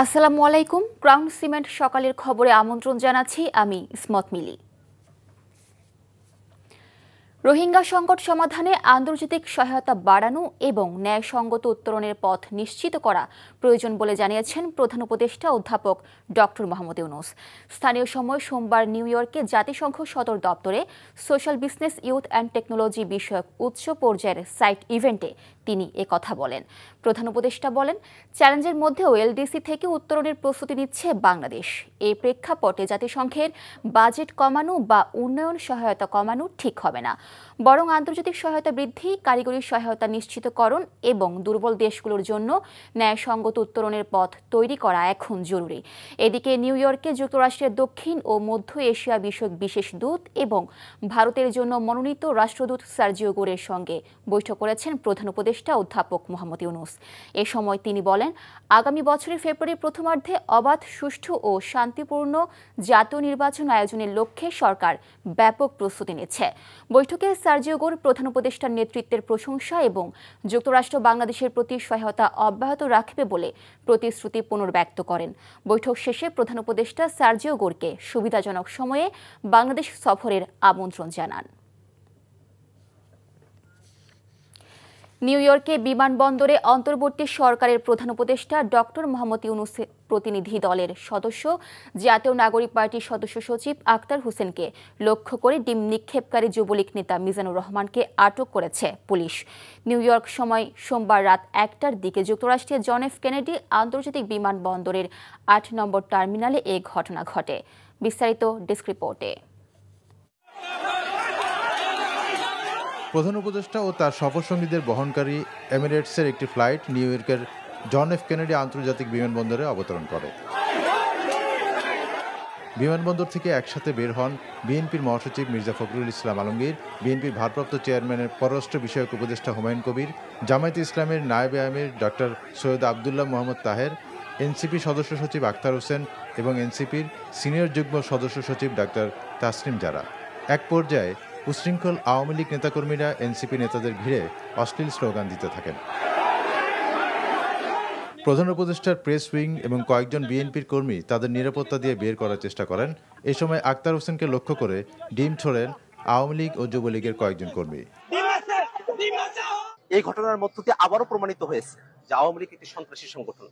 আসসালামু আলাইকুম। Crown cement সকালের খবরে আমন্ত্রণ জানাচ্ছি আমি ইসমত মিলি। রোহিঙ্গা সংকট সমাধানে আন্তর্জাতিক সহায়তা বাড়ানো এবং ন্যায়সঙ্গত উত্তরণের পথ নিশ্চিত করা প্রয়োজন বলে জানিয়েছেন প্রধান উপদেষ্টা অধ্যাপক ডক্টর মোহাম্মদ ইউনূস। স্থানীয় সময় সোমবার নিউ ইয়র্কে জাতিসংঘ সদর দপ্তরে social business youth and technology বিষয়ক উচ্চ পর্যায়ের সাইট ইভেন্টে তিনি একথা বলেন। প্রধান উপদেষ্টা বলেন, চ্যালেঞ্জের মধ্যেও এলডিসি থেকে উত্তরণের প্রস্তুতি নিচ্ছে বাংলাদেশ। এই প্রেক্ষাপটে জাতিসংঘের বাজেট কমানো বা উন্নয়ন সহায়তা কমানো ঠিক হবে না, বরং আন্তর্জাতিক সহায়তা বৃদ্ধি, কারিগরি সহায়তা নিশ্চিতকরণ এবং দুর্বল দেশগুলোর জন্য ন্যায়সঙ্গত উত্তরণের পথ তৈরি করা এখন জরুরি। এদিকে নিউ ইয়র্কে যুক্তরাষ্ট্রের দক্ষিণ ও মধ্য এশিয়া বিষয়ক বিশেষ দূত এবং ভারতের জন্য মনোনীত রাষ্ট্রদূত সার্জিও গোরের সঙ্গে বৈঠক করেছেন প্রধান উপদেষ্টা অধ্যাপক মোহাম্মদ ইউনূস। এ সময় তিনি বলেন, আগামী বছরের ফেব্রুয়ারির প্রথমার্ধে অবাধ, সুষ্ঠু ও শান্তিপূর্ণ জাতীয় নির্বাচন আয়োজনের লক্ষ্যে সরকার ব্যাপক প্রস্তুতি নিচ্ছে। বৈঠকে সার্জিও গোর প্রধান উপদেষ্টার নেতৃত্বের প্রশংসা এবং যুক্তরাষ্ট্র বাংলাদেশের প্রতি সহায়তা অব্যাহত রাখবে বলে প্রতিশ্রুতি পুনর্ব্যক্ত করেন। বৈঠক শেষে প্রধান উপদেষ্টা সার্জিও গোরকে সুবিধাজনক সময়ে বাংলাদেশ সফরের আমন্ত্রণ জানান। নিউ ইয়র্কে বিমানবন্দরে অন্তর্বর্তী সরকারের প্রধান উপদেষ্টা ডক্টর মোহাম্মদ ইউনূসের প্রতিনিধি দলের সদস্য জাতীয় নাগরিক পার্টির সদস্য সচিব আক্তার হোসেনকে লক্ষ্য করে ডিম নিক্ষেপকারী যুবলীগ নেতা মিজানুর রহমানকে আটক করেছে পুলিশ। নিউ ইয়র্ক সময় সোমবার রাত ১টার দিকে যুক্তরাষ্ট্রের জন এফ কেনেডি আন্তর্জাতিক বিমানবন্দরের ৮ নম্বর টার্মিনালে এ ঘটনা ঘটে। বিস্তারিত ডেস্ক রিপোর্টে। প্রধান উপদেষ্টা ও তার সফরসঙ্গীদের বহনকারী এমিরেটসের একটি ফ্লাইট নিউ ইয়র্কের জন এফ কেনেডি আন্তর্জাতিক বিমানবন্দরে অবতরণ করে। বিমানবন্দর থেকে একসাথে বের হন বিএনপির মহাসচিব মির্জা ফখরুল ইসলাম আলমগীর, বিএনপির ভারপ্রাপ্ত চেয়ারম্যানের পররাষ্ট্র বিষয়ক উপদেষ্টা হুমায়ুন কবির, জামায়াতে ইসলামের নায়েবে আমির ডক্টর সৈয়দ আবদুল্লাহ মোহাম্মদ তাহের, এনসিপি সদস্য সচিব আখতার হোসেন এবং এনসিপির সিনিয়র যুগ্ম সদস্য সচিব ডক্টর তাসনিম জারা। এক পর্যায়ে উশৃঙ্খল আওয়ামী লীগ নেতাকর্মীরা এনসিপি নেতাদের ঘিরে অশ্লীল স্লোগান দিতে থাকেন। প্রধান উপদেষ্টার প্রেস উইং এবং কয়েকজন বিএনপির কর্মী তাদের নিরাপত্তা দিয়ে বের করার চেষ্টা করেন। এ সময় আখতার হোসেনকে লক্ষ্য করে ডিম ছোড়েন আওয়ামী লীগ ও যুবলীগের কয়েকজন কর্মী। এই ঘটনার মধ্য দিয়ে আবারও প্রমাণিত হয়েছে যে আওয়ামী লীগ একটি সন্ত্রাসী সংগঠন।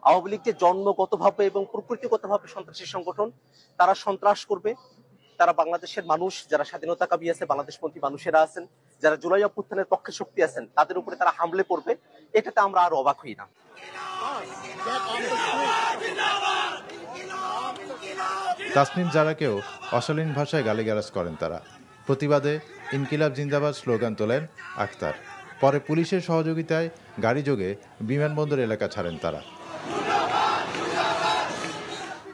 আওয়ামী লীগ যে জন্মগতভাবে এবং প্রকৃতিগতভাবে সন্ত্রাসী সংগঠন, তারা সন্ত্রাস করবে। তারা বাংলাদেশের মানুষ, যারা স্বাধীনতাকামী আছে, বাংলাদেশপন্থী মানুষেরা আছেন, যারা জুলাই অভ্যুত্থানের পক্ষে শক্তি আছেন, তাদের উপরে তারা হামলে পড়বে। এটাতে আমরা আর অবাক হই না। তাসনিম জারাকেও অশালীন ভাষায় গালিগালাজ করেন তারা। প্রতিবাদে ইনকিলাব জিন্দাবাদ স্লোগান তোলেন আখতার। পরে পুলিশের সহযোগিতায় গাড়ি যোগে বিমানবন্দর এলাকা ছাড়েন তারা।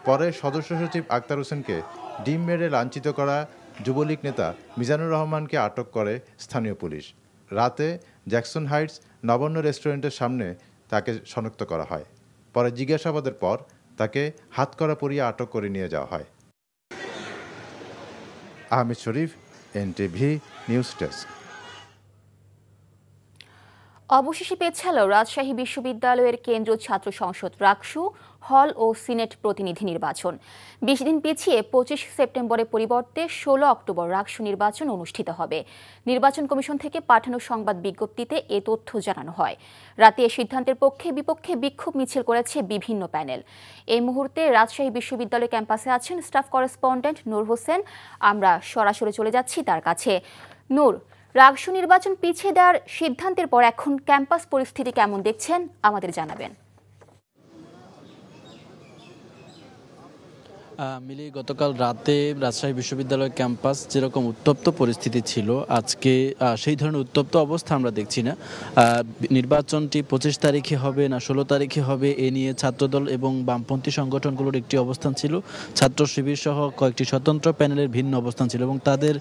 পরে সদস্য সচিব আখতার হোসেনকে ডিম মেরে লাঞ্ছিত করা যুবলীগ নেতা মিজানুর রহমানকে আটক করে স্থানীয় পুলিশ। রাতে জ্যাকসন হাইটস নবান্ন রেস্টুরেন্টের সামনে তাকে শনাক্ত করা হয়। পরে জিজ্ঞাসাবাদের পর তাকে হাতকড়া পরিয়ে আটক করে নিয়ে যাওয়া হয়। আহমেদ শরীফ, এনটিভি নিউজ ডেস্ক। অবশেষে পেছাল রাজশাহী বিশ্ববিদ্যালয়ের কেন্দ্রীয় ছাত্র সংসদ রাকসু হল ও সিনেট প্রতিনিধি নির্বাচন। ২০ দিন পিছিয়ে ২৫ সেপ্টেম্বরের পরিবর্তে ১৬ অক্টোবর রাকসু নির্বাচন অনুষ্ঠিত হবে। নির্বাচন কমিশন থেকে পাঠানো সংবাদ বিজ্ঞপ্তিতে এ তথ্য জানানো হয়। রাতে এ সিদ্ধান্তের পক্ষে বিপক্ষে বিক্ষোভ মিছিল করেছে বিভিন্ন প্যানেল। এই মুহূর্তে রাজশাহী বিশ্ববিদ্যালয় ক্যাম্পাসে আছেন স্টাফ করেসপন্ডেন্ট নূর হোসেন। আমরা সরাসরি চলে যাচ্ছি তার কাছে। নূর, রাকসু নির্বাচন পিছিয়ে দেওয়ার সিদ্ধান্তের পর এখন ক্যাম্পাস পরিস্থিতি কেমন দেখছেন আমাদের জানাবেন। মিলি, গতকাল রাতে রাজশাহী বিশ্ববিদ্যালয় ক্যাম্পাস যেরকম উত্তপ্ত পরিস্থিতি ছিল, আজকে সেই ধরনের উত্তপ্ত অবস্থা আমরা দেখছি না। নির্বাচনটি ২৫ তারিখে হবে না ১৬ তারিখে হবে, এ নিয়ে ছাত্রদল এবং বামপন্থী সংগঠনগুলোর একটি অবস্থান ছিল, ছাত্র শিবির সহ কয়েকটি স্বতন্ত্র প্যানেলের ভিন্ন অবস্থান ছিল এবং তাদের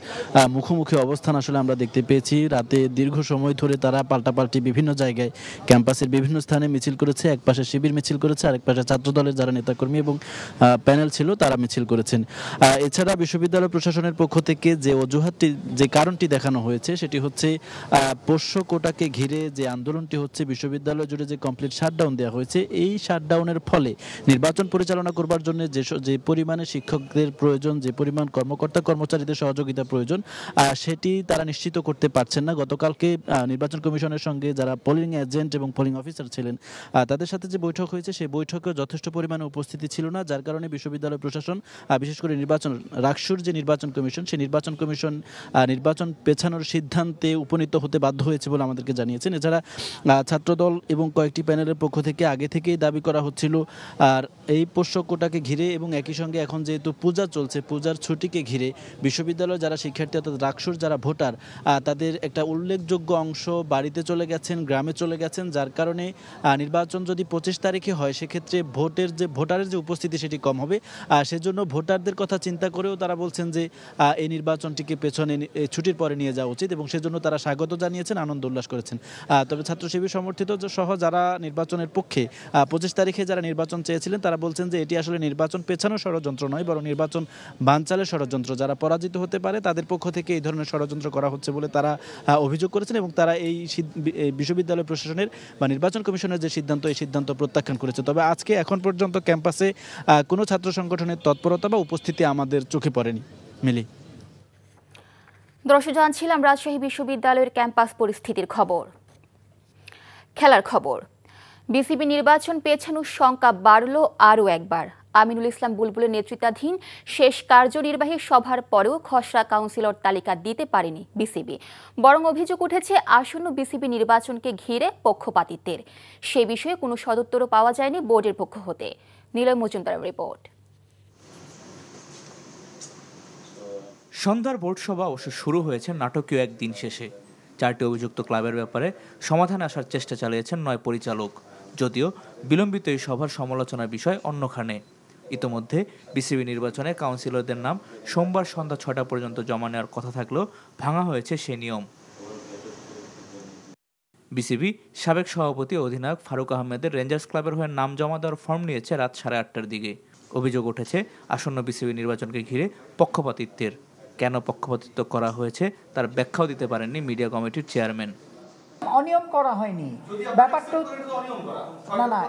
মুখোমুখি অবস্থান আসলে আমরা দেখতে পেয়েছি। রাতে দীর্ঘ সময় ধরে তারা পাল্টাপাল্টি বিভিন্ন জায়গায় ক্যাম্পাসের বিভিন্ন স্থানে মিছিল করেছে। এক পাশে শিবির মিছিল করেছে, আরেক পাশে ছাত্রদলের যারা নেতাকর্মী এবং প্যানেল ছিল তারা মিছিল করেছেন। এছাড়া বিশ্ববিদ্যালয় প্রশাসনের পক্ষ থেকে যে কারণটি দেখানো হয়েছে সেটি হচ্ছে পোষ্য কোটাকে ঘিরে যে আন্দোলনটি হচ্ছে, বিশ্ববিদ্যালয় জুড়ে যে কমপ্লিট শাটডাউন দেওয়া হয়েছে, এই শাটডাউনের ফলে নির্বাচন পরিচালনা করবার জন্য যে পরিমাণে শিক্ষকদের প্রয়োজন, যে পরিমাণ কর্মকর্তা কর্মচারীদের সহযোগিতা প্রয়োজন, সেটি তারা নিশ্চিত করতে পারছেন না। গতকালকে নির্বাচন কমিশনের সঙ্গে যারা পোলিং এজেন্ট এবং পোলিং অফিসার ছিলেন তাদের সাথে যে বৈঠক হয়েছে সেই বৈঠকেও যথেষ্ট পরিমাণে উপস্থিতি ছিল না, যার কারণে বিশ্ববিদ্যালয় প্রশাসন বিশেষ করে রাকসুর যে নির্বাচন কমিশন, সেই নির্বাচন কমিশন নির্বাচন পেছানোর সিদ্ধান্তে উপনীত হতে বাধ্য হয়েছে বলে আমাদেরকে জানিয়েছেন। এছাড়া ছাত্রদল এবং কয়েকটি প্যানেলের পক্ষ থেকে আগে থেকেই দাবি করা হচ্ছিল আর এই পোষ্য কোটাকে ঘিরে এবং একই সঙ্গে এখন যেহেতু পূজা চলছে, পূজার ছুটিকে ঘিরে বিশ্ববিদ্যালয় যারা শিক্ষার্থী অর্থাৎ রাকসুর যারা ভোটার তাদের একটা উল্লেখযোগ্য অংশ বাড়িতে চলে গেছেন, গ্রামে চলে গেছেন, যার কারণে নির্বাচন যদি 25 তারিখে হয় সেক্ষেত্রে ভোটারের যে উপস্থিতি সেটি কম হবে। সেজন্য ভোটারদের কথা চিন্তা করেও তারা বলছেন যে এই নির্বাচনটিকে পেছনে ছুটির পরে নিয়ে যাওয়া উচিত এবং সেজন্য তারা স্বাগত জানিয়েছেন, আনন্দ উল্লাস করেছেন। তবে ছাত্রশিবির সমর্থিত সহ যারা নির্বাচনের পক্ষে 25 তারিখে যারা নির্বাচন চেয়েছিলেন তারা বলছেন যে এটি আসলে নির্বাচন পেছানোর ষড়যন্ত্র নয়, বরং নির্বাচন বানচালের ষড়যন্ত্র। যারা পরাজিত হতে পারে তাদের পক্ষ থেকে এই ধরনের ষড়যন্ত্র করা হচ্ছে বলে তারা অভিযোগ করেছেন এবং তারা এই বিশ্ববিদ্যালয় প্রশাসনের বা নির্বাচন কমিশনের যে সিদ্ধান্ত, এই সিদ্ধান্ত প্রত্যাখ্যান করেছে। তবে আজকে এখন পর্যন্ত ক্যাম্পাসে কোনো ছাত্র সংগঠনের তৎপরতা বা উপস্থিতি আমাদের চোখে পড়েনি। মিলি, দর্শক জানছিলাম রাজশাহী বিশ্ববিদ্যালয়ের ক্যাম্পাস পরিস্থিতির খবর। খেলার খবর, বিসিবি নির্বাচন পেছানোর শঙ্কা বাড়ল আরও একবার। আমিনুল ইসলাম বুলবুলের নেতৃত্বাধীন শেষ কার্যনির্বাহী সভার পরেও খসড়া কাউন্সিলর তালিকা দিতে পারেনি বিসিবি, বরং অভিযোগ উঠেছে আসন্ন বিসিবি নির্বাচনকে ঘিরে পক্ষপাতিত্বের। সে বিষয়ে কোনো সদুত্তরও পাওয়া যায়নি বোর্ডের পক্ষ হতে। নিলয় মজুমদারের রিপোর্ট। সন্ধ্যার বোর্ড সভা অবশ্য শুরু হয়েছে নাটকীয় একদিন শেষে। 4টি অভিযুক্ত ক্লাবের ব্যাপারে সমাধানে আসার চেষ্টা চালিয়েছেন 9 পরিচালক, যদিও বিলম্বিত এই সভার সমালোচনার বিষয় অন্যখানে। ইতোমধ্যে বিসিবি নির্বাচনে কাউন্সিলরদের নাম সোমবার সন্ধ্যা 6টা পর্যন্ত জমা নেওয়ার কথা থাকলেও ভাঙা হয়েছে সে নিয়ম। বিসিবি সাবেক সভাপতি অধিনায়ক ফারুক আহমেদের রেঞ্জার্স ক্লাবের হয়ে নাম জমা দেওয়ার ফর্ম নিয়েছে রাত 8:30টার দিকে। অভিযোগ উঠেছে আসন্ন বিসিবি নির্বাচনকে ঘিরে পক্ষপাতিত্বের। কেন পক্ষপাতিত্ব করা হয়েছে তার ব্যাখ্যাও দিতে পারেননি মিডিয়া কমিটির চেয়ারম্যান। অনিয়ম করা হয়নি, ব্যাপারটা না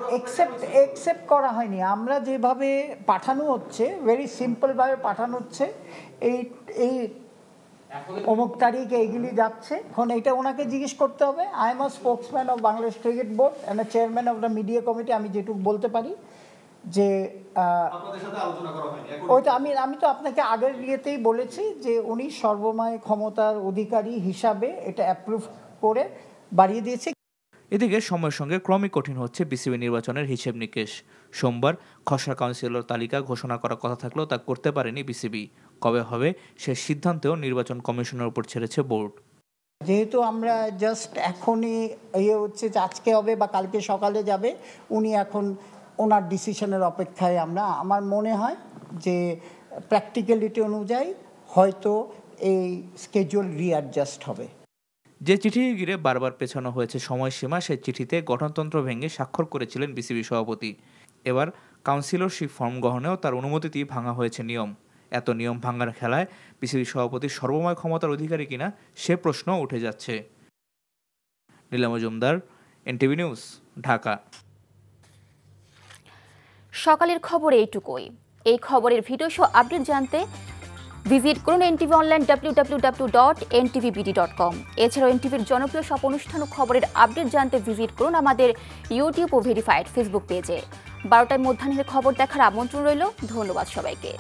একসেপ্ট করা হয়নি। আমরা যেভাবে পাঠানো হচ্ছে, ভেরি সিম্পলভাবে পাঠানো হচ্ছে, এই অমুক তারিখ এইগুলি যাচ্ছে। এখন এটা ওনাকে জিজ্ঞেস করতে হবে। I am a spokesman of Bangladesh cricket board and a chairman of the media committee. আমি যেটুকু বলতে পারি যে ওইটা আমি তো আপনাকে আগের ইয়েতেই বলেছি যে উনি সর্বময় ক্ষমতার অধিকারী হিসাবে এটা অ্যাপ্রুভ করে বাড়িয়ে দিয়েছে। এদিকে সময়ের সঙ্গে ক্রমই কঠিন হচ্ছে বিসিবি নির্বাচনের হিসেব নিকেশ। সোমবার খসড়া কাউন্সিলর তালিকা ঘোষণা করার কথা থাকলেও তা করতে পারেনি বিসিবি। কবে হবে সে সিদ্ধান্তেও নির্বাচন কমিশনের উপর ছেড়েছে বোর্ড। যেহেতু আমরা জাস্ট এখনই হচ্ছে যে আজকে হবে বা কালকে সকালে যাবে, উনি এখন ওনার ডিসিশনের অপেক্ষায় আমরা। আমার মনে হয় যে প্র্যাকটিক্যালিটি অনুযায়ী হয়তো এই স্কেজুয়াল রিঅ্যাডজাস্ট হবে। যে চিঠি ঘিরে বারবার পেছানো হয়েছে সময়সীমা, সেই চিঠিতে গঠনতন্ত্র ভেঙে স্বাক্ষর করেছিলেন বিসিবি সভাপতি। এবার কাউন্সিলরশিপ ফর্ম গ্রহণেও তার অনুমতিতেই ভাঙা হয়েছে নিয়ম। এত নিয়ম ভাঙার খেলায় বিসিবি সভাপতি সর্বময় ক্ষমতার অধিকারী কিনা সে প্রশ্ন উঠে যাচ্ছে। Niloy Majumdar, NTV news, Dhaka. সকালের খবর এইটুকুই। এই খবরের ভিডিও সহ আপডেট জানতে ভিজিট করুন এনটিভি অনলাইন www.ntvbd.com। এছাড়াও এনটিভির জনপ্রিয় সব অনুষ্ঠান ও খবরের আপডেট জানতে ভিজিট করুন আমাদের ইউটিউব ও ভেরিফাইড ফেসবুক পেজে। 12টায় মধ্যাহ্নের খবর দেখার আমন্ত্রণ রইল। ধন্যবাদ সবাইকে।